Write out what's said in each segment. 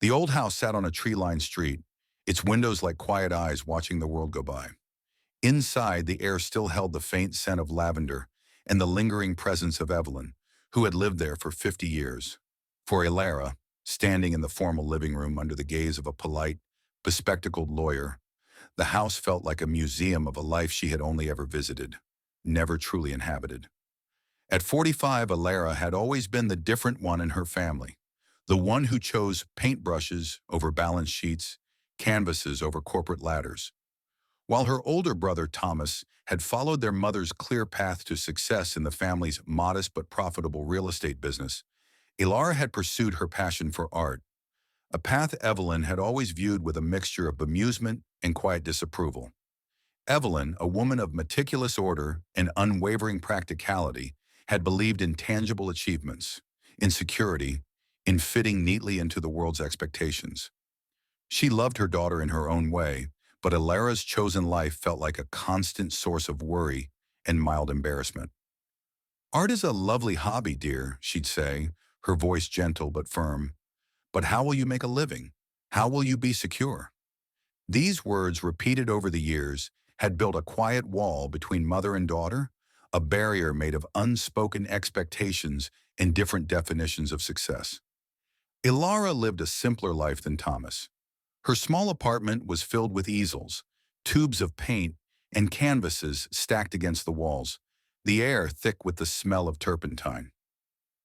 The old house sat on a tree-lined street, its windows like quiet eyes watching the world go by. Inside, the air still held the faint scent of lavender and the lingering presence of Evelyn, who had lived there for 50 years. For Elara, standing in the formal living room under the gaze of a polite, bespectacled lawyer, the house felt like a museum of a life she had only ever visited, never truly inhabited. At 45, Elara had always been the different one in her family, the one who chose paintbrushes over balance sheets, canvases over corporate ladders. While her older brother Thomas had followed their mother's clear path to success in the family's modest but profitable real estate business, Elara had pursued her passion for art, a path Evelyn had always viewed with a mixture of bemusement and quiet disapproval. Evelyn, a woman of meticulous order and unwavering practicality, had believed in tangible achievements, in security, in fitting neatly into the world's expectations. She loved her daughter in her own way, but Alara's chosen life felt like a constant source of worry and mild embarrassment. "Art is a lovely hobby, dear," she'd say, her voice gentle but firm. "But how will you make a living? How will you be secure?" These words, repeated over the years, had built a quiet wall between mother and daughter, a barrier made of unspoken expectations and different definitions of success. Elara lived a simpler life than Thomas. Her small apartment was filled with easels, tubes of paint, and canvases stacked against the walls, the air thick with the smell of turpentine.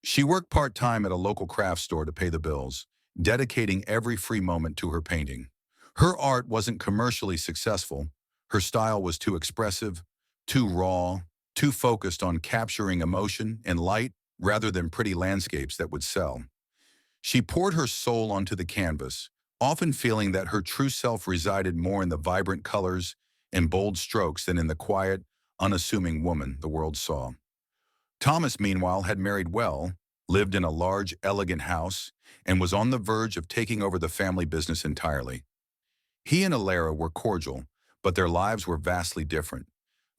She worked part-time at a local craft store to pay the bills, dedicating every free moment to her painting. Her art wasn't commercially successful. Her style was too expressive, too raw, too focused on capturing emotion and light rather than pretty landscapes that would sell. She poured her soul onto the canvas, often feeling that her true self resided more in the vibrant colors and bold strokes than in the quiet, unassuming woman the world saw. Thomas, meanwhile, had married well, lived in a large, elegant house, and was on the verge of taking over the family business entirely. He and Elara were cordial, but their lives were vastly different.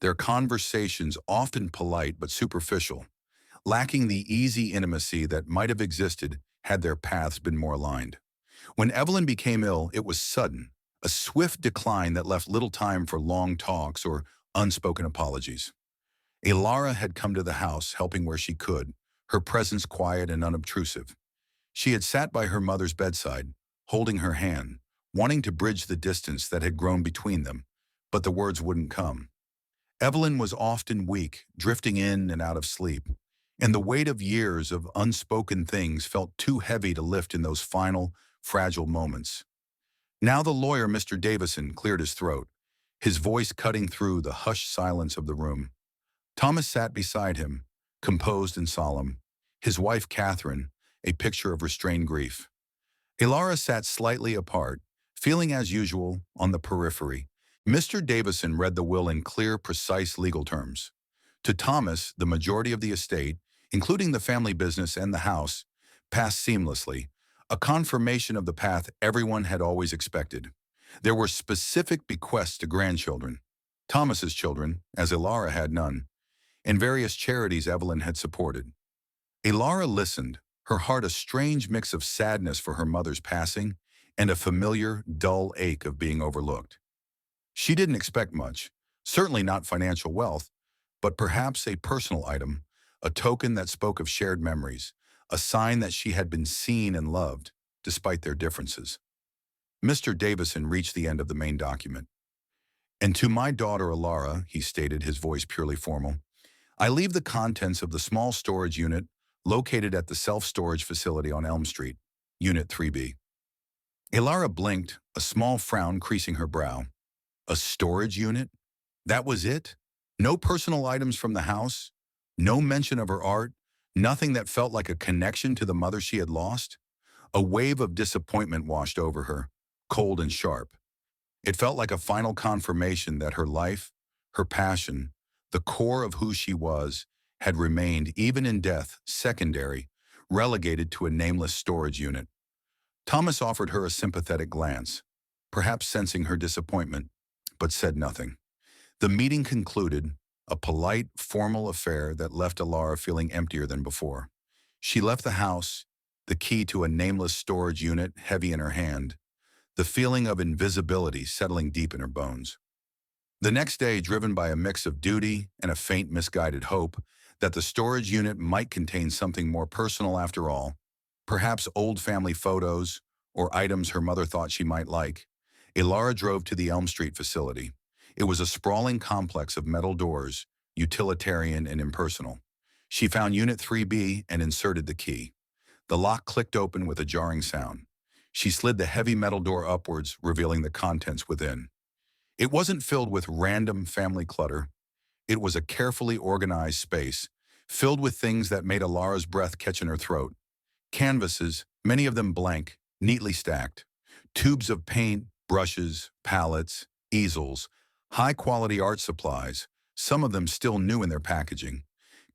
Their conversations often polite but superficial, lacking the easy intimacy that might have existed had their paths been more aligned. When Evelyn became ill, it was sudden, a swift decline that left little time for long talks or unspoken apologies. Elara had come to the house, helping where she could, her presence quiet and unobtrusive. She had sat by her mother's bedside, holding her hand, wanting to bridge the distance that had grown between them, but the words wouldn't come. Evelyn was often weak, drifting in and out of sleep, and the weight of years of unspoken things felt too heavy to lift in those final, fragile moments. Now the lawyer, Mr. Davison, cleared his throat, his voice cutting through the hushed silence of the room. Thomas sat beside him, composed and solemn, his wife Catherine, a picture of restrained grief. Elara sat slightly apart, feeling as usual, on the periphery. Mr. Davison read the will in clear, precise legal terms. To Thomas, the majority of the estate, including the family business and the house, passed seamlessly, a confirmation of the path everyone had always expected. There were specific bequests to grandchildren, Thomas's children, as Elara had none, and various charities Evelyn had supported. Elara listened, her heart a strange mix of sadness for her mother's passing and a familiar, dull ache of being overlooked. She didn't expect much, certainly not financial wealth, but perhaps a personal item, a token that spoke of shared memories, a sign that she had been seen and loved, despite their differences. Mr. Davison reached the end of the main document. "And to my daughter Elara," he stated, his voice purely formal, "I leave the contents of the small storage unit located at the self-storage facility on Elm Street, Unit 3B. Elara blinked, a small frown creasing her brow. A storage unit? That was it? No personal items from the house? No mention of her art? Nothing that felt like a connection to the mother she had lost? A wave of disappointment washed over her, cold and sharp. It felt like a final confirmation that her life, her passion, the core of who she was, had remained, even in death, secondary, relegated to a nameless storage unit. Thomas offered her a sympathetic glance, perhaps sensing her disappointment, but said nothing. The meeting concluded, a polite, formal affair that left Elara feeling emptier than before. She left the house, the key to a nameless storage unit heavy in her hand, the feeling of invisibility settling deep in her bones. The next day, driven by a mix of duty and a faint misguided hope that the storage unit might contain something more personal after all, perhaps old family photos or items her mother thought she might like, Ilara drove to the Elm Street facility. It was a sprawling complex of metal doors, utilitarian and impersonal. She found Unit 3B and inserted the key. The lock clicked open with a jarring sound. She slid the heavy metal door upwards, revealing the contents within. It wasn't filled with random family clutter. It was a carefully organized space, filled with things that made Alara's breath catch in her throat. Canvases, many of them blank, neatly stacked. Tubes of paint, brushes, palettes, easels, high-quality art supplies, some of them still new in their packaging.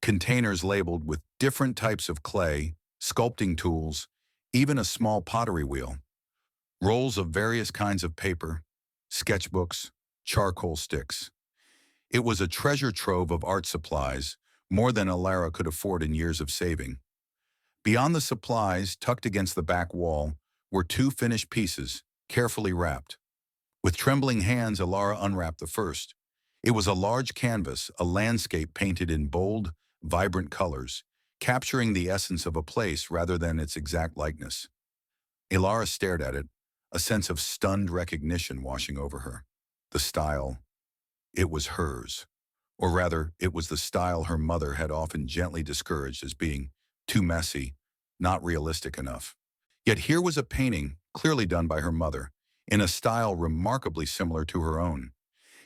Containers labeled with different types of clay, sculpting tools, even a small pottery wheel. Rolls of various kinds of paper, sketchbooks, charcoal sticks. It was a treasure trove of art supplies, more than Alara could afford in years of saving. Beyond the supplies, tucked against the back wall, were two finished pieces, carefully wrapped. With trembling hands, Alara unwrapped the first. It was a large canvas, a landscape painted in bold, vibrant colors, capturing the essence of a place rather than its exact likeness. Alara stared at it, a sense of stunned recognition washing over her. The style, it was hers. Or rather, it was the style her mother had often gently discouraged as being too messy, not realistic enough. Yet here was a painting, clearly done by her mother, in a style remarkably similar to her own,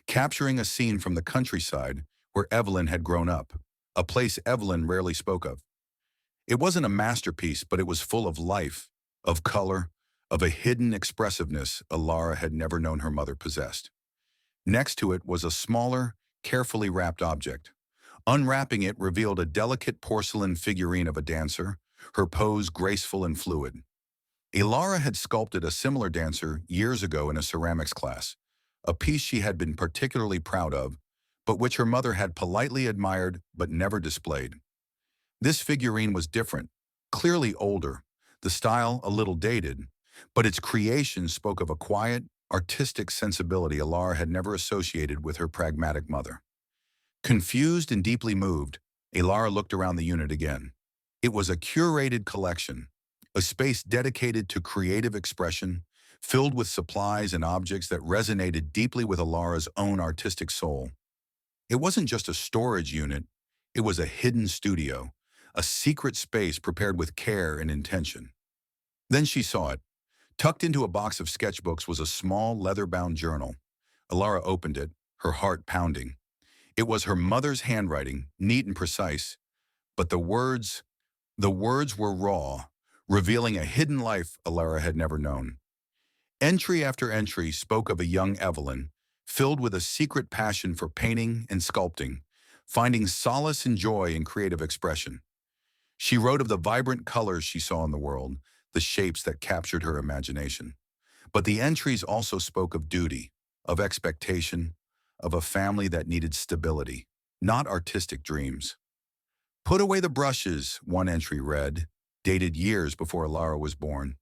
capturing a scene from the countryside where Evelyn had grown up, a place Evelyn rarely spoke of. It wasn't a masterpiece, but it was full of life, of color, of a hidden expressiveness Alara had never known her mother possessed. Next to it was a smaller, carefully wrapped object. Unwrapping it revealed a delicate porcelain figurine of a dancer, her pose graceful and fluid. Alara had sculpted a similar dancer years ago in a ceramics class, a piece she had been particularly proud of, but which her mother had politely admired but never displayed. This figurine was different, clearly older, the style a little dated, but its creation spoke of a quiet, artistic sensibility Alara had never associated with her pragmatic mother. Confused and deeply moved, Alara looked around the unit again. It was a curated collection, a space dedicated to creative expression, filled with supplies and objects that resonated deeply with Alara's own artistic soul. It wasn't just a storage unit, it was a hidden studio, a secret space prepared with care and intention. Then she saw it. Tucked into a box of sketchbooks was a small leather-bound journal. Alara opened it, her heart pounding. It was her mother's handwriting, neat and precise, but the words were raw, revealing a hidden life Alara had never known. Entry after entry spoke of a young Evelyn, filled with a secret passion for painting and sculpting, finding solace and joy in creative expression. She wrote of the vibrant colors she saw in the world, the shapes that captured her imagination. But the entries also spoke of duty, of expectation, of a family that needed stability, not artistic dreams. Put away the brushes, one entry read, dated years before Alara was born.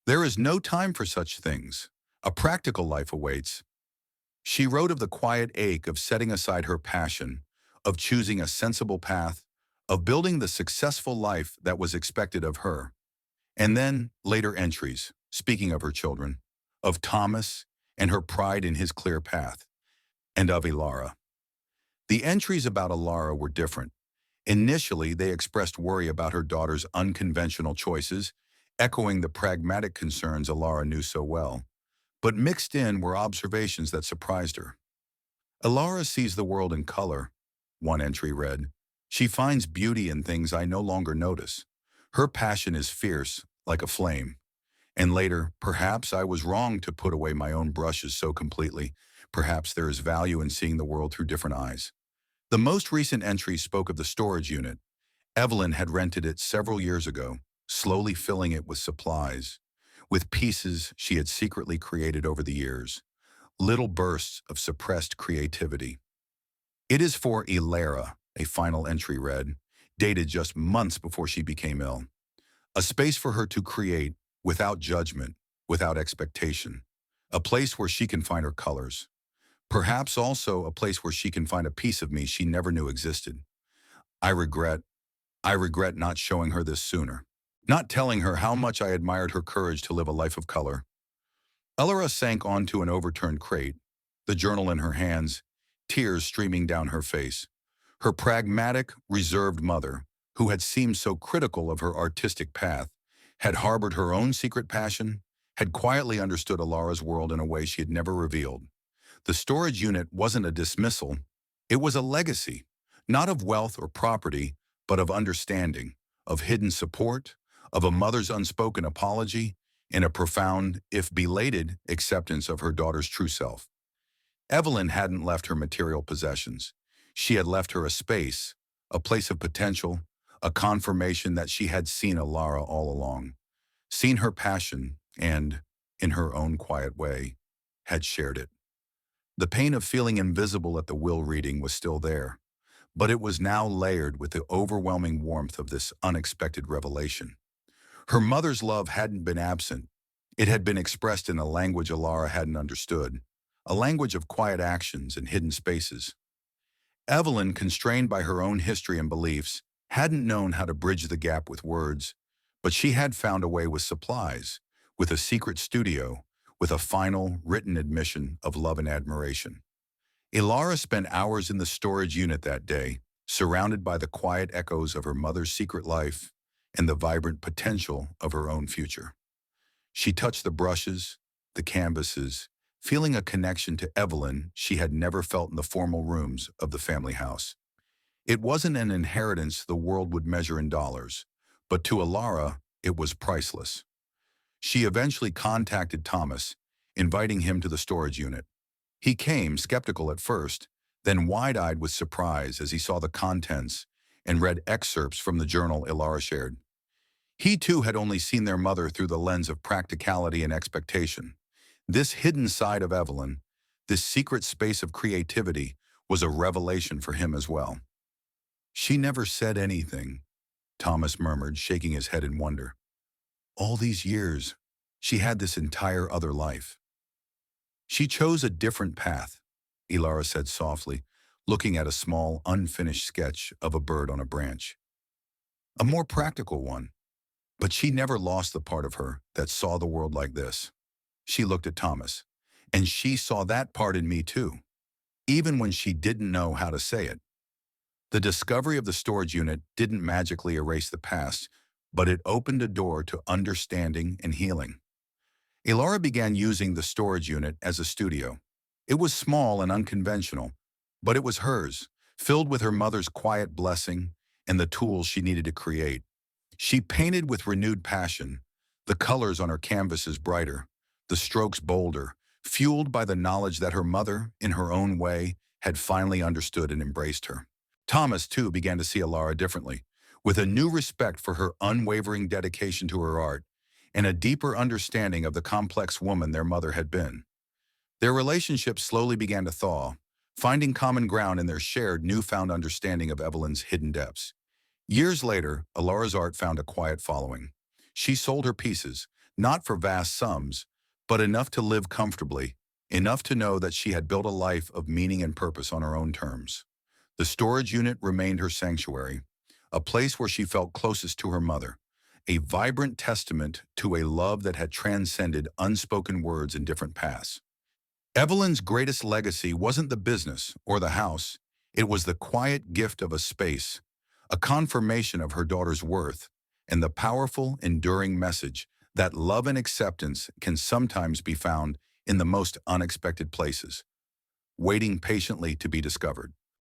There is no time for such things. A practical life awaits. She wrote of the quiet ache of setting aside her passion, of choosing a sensible path, of building the successful life that was expected of her. And then, later entries, speaking of her children, of Thomas and her pride in his clear path, and of Alara. The entries about Alara were different. Initially, they expressed worry about her daughter's unconventional choices, echoing the pragmatic concerns Alara knew so well. But mixed in were observations that surprised her. Alara sees the world in color, one entry read. She finds beauty in things I no longer notice. Her passion is fierce, like a flame. And later, perhaps I was wrong to put away my own brushes so completely. Perhaps there is value in seeing the world through different eyes. The most recent entry spoke of the storage unit. Evelyn had rented it several years ago, slowly filling it with supplies, with pieces she had secretly created over the years, little bursts of suppressed creativity. It is for Ilara, a final entry read, dated just months before she became ill. A space for her to create without judgment, without expectation. A place where she can find her colors. Perhaps also a place where she can find a piece of me she never knew existed. I regret, I regret not showing her this sooner. Not telling her how much I admired her courage to live a life of color. Elora sank onto an overturned crate, the journal in her hands, tears streaming down her face. Her pragmatic, reserved mother, who had seemed so critical of her artistic path, had harbored her own secret passion, had quietly understood Elara's world in a way she had never revealed. The storage unit wasn't a dismissal, it was a legacy, not of wealth or property, but of understanding, of hidden support, of a mother's unspoken apology, and a profound, if belated, acceptance of her daughter's true self. Evelyn hadn't left her material possessions. She had left her a space, a place of potential, a confirmation that she had seen Elara all along, seen her passion, and, in her own quiet way, had shared it. The pain of feeling invisible at the will reading was still there, but it was now layered with the overwhelming warmth of this unexpected revelation. Her mother's love hadn't been absent. It had been expressed in a language Elara hadn't understood, a language of quiet actions and hidden spaces. Evelyn, constrained by her own history and beliefs, hadn't known how to bridge the gap with words, but she had found a way with supplies, with a secret studio, with a final, written admission of love and admiration. Elara spent hours in the storage unit that day, surrounded by the quiet echoes of her mother's secret life and the vibrant potential of her own future. She touched the brushes, the canvases, feeling a connection to Evelyn she had never felt in the formal rooms of the family house. It wasn't an inheritance the world would measure in dollars, but to Elara, it was priceless. She eventually contacted Thomas, inviting him to the storage unit. He came, skeptical at first, then wide-eyed with surprise as he saw the contents and read excerpts from the journal Elara shared. He too had only seen their mother through the lens of practicality and expectation. This hidden side of Evelyn, this secret space of creativity, was a revelation for him as well. "She never said anything," Thomas murmured, shaking his head in wonder. "All these years, she had this entire other life." "She chose a different path," Elara said softly, looking at a small, unfinished sketch of a bird on a branch. "A more practical one. But she never lost the part of her that saw the world like this." She looked at Thomas. "And she saw that part in me too, even when she didn't know how to say it." The discovery of the storage unit didn't magically erase the past, but it opened a door to understanding and healing. Elara began using the storage unit as a studio. It was small and unconventional, but it was hers, filled with her mother's quiet blessing and the tools she needed to create. She painted with renewed passion, the colors on her canvases brighter, the strokes bolder, fueled by the knowledge that her mother, in her own way, had finally understood and embraced her. Thomas, too, began to see Elara differently, with a new respect for her unwavering dedication to her art and a deeper understanding of the complex woman their mother had been. Their relationship slowly began to thaw, finding common ground in their shared newfound understanding of Evelyn's hidden depths. Years later, Elara's art found a quiet following. She sold her pieces, not for vast sums, but enough to live comfortably, enough to know that she had built a life of meaning and purpose on her own terms. The storage unit remained her sanctuary, a place where she felt closest to her mother, a vibrant testament to a love that had transcended unspoken words and different paths. Evelyn's greatest legacy wasn't the business or the house, it was the quiet gift of a space, a confirmation of her daughter's worth, and the powerful, enduring message that love and acceptance can sometimes be found in the most unexpected places, waiting patiently to be discovered.